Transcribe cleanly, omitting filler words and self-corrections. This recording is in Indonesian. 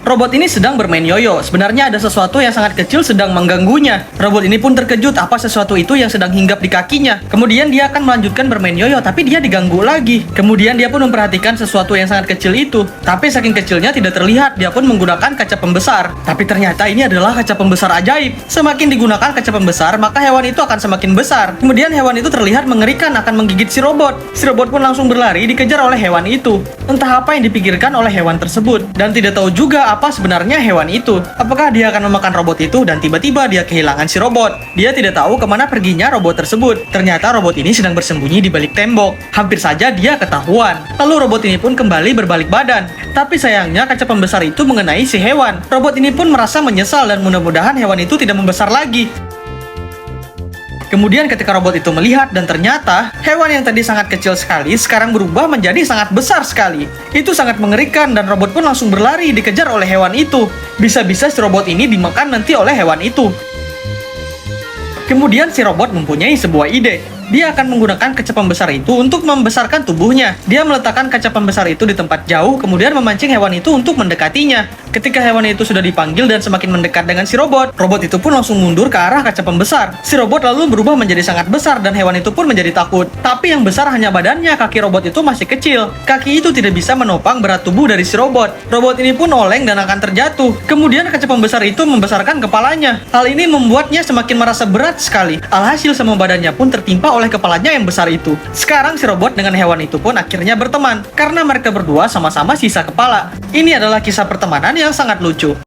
Robot ini sedang bermain yoyo. Sebenarnya ada sesuatu yang sangat kecil sedang mengganggunya. Robot ini pun terkejut apa sesuatu itu yang sedang hinggap di kakinya. Kemudian dia akan melanjutkan bermain yoyo, tapi dia diganggu lagi. Kemudian dia pun memperhatikan sesuatu yang sangat kecil itu. Tapi saking kecilnya tidak terlihat, dia pun menggunakan kaca pembesar. Tapi ternyata ini adalah kaca pembesar ajaib. Semakin digunakan kaca pembesar, maka hewan itu akan semakin besar. Kemudian hewan itu terlihat mengerikan akan menggigit si robot. Si robot pun langsung berlari dikejar oleh hewan itu. Entah apa yang dipikirkan oleh hewan tersebut. Dan tidak tahu juga apa sebenarnya hewan itu. Apakah dia akan memakan robot itu dan tiba-tiba dia kehilangan si robot. Dia tidak tahu kemana perginya robot tersebut. Ternyata robot ini sedang bersembunyi di balik tembok. Hampir saja dia ketahuan. Lalu robot ini pun kembali berbalik badan. Tapi sayangnya kaca pembesar itu mengenai si hewan. Robot ini pun merasa menyesal dan mudah-mudahan hewan itu tidak membesar lagi. Kemudian ketika robot itu melihat dan ternyata hewan yang tadi sangat kecil sekali sekarang berubah menjadi sangat besar sekali. Itu sangat mengerikan dan robot pun langsung berlari dikejar oleh hewan itu. Bisa-bisa si robot ini dimakan nanti oleh hewan itu. Kemudian si robot mempunyai sebuah ide. Dia akan menggunakan kaca pembesar itu untuk membesarkan tubuhnya. Dia meletakkan kaca pembesar itu di tempat jauh, kemudian memancing hewan itu untuk mendekatinya. Ketika hewan itu sudah dipanggil dan semakin mendekat dengan si robot, robot itu pun langsung mundur ke arah kaca pembesar. Si robot lalu berubah menjadi sangat besar dan hewan itu pun menjadi takut. Tapi yang besar hanya badannya, kaki robot itu masih kecil. Kaki itu tidak bisa menopang berat tubuh dari si robot. Robot ini pun oleng dan akan terjatuh. Kemudian kaca pembesar itu membesarkan kepalanya. Hal ini membuatnya semakin merasa berat sekali. Alhasil semua badannya pun tertimpa oleh kepalanya yang besar itu. Sekarang si robot dengan hewan itu pun akhirnya berteman karena mereka berdua sama-sama sisa kepala. Ini adalah kisah pertemanan yang sangat lucu.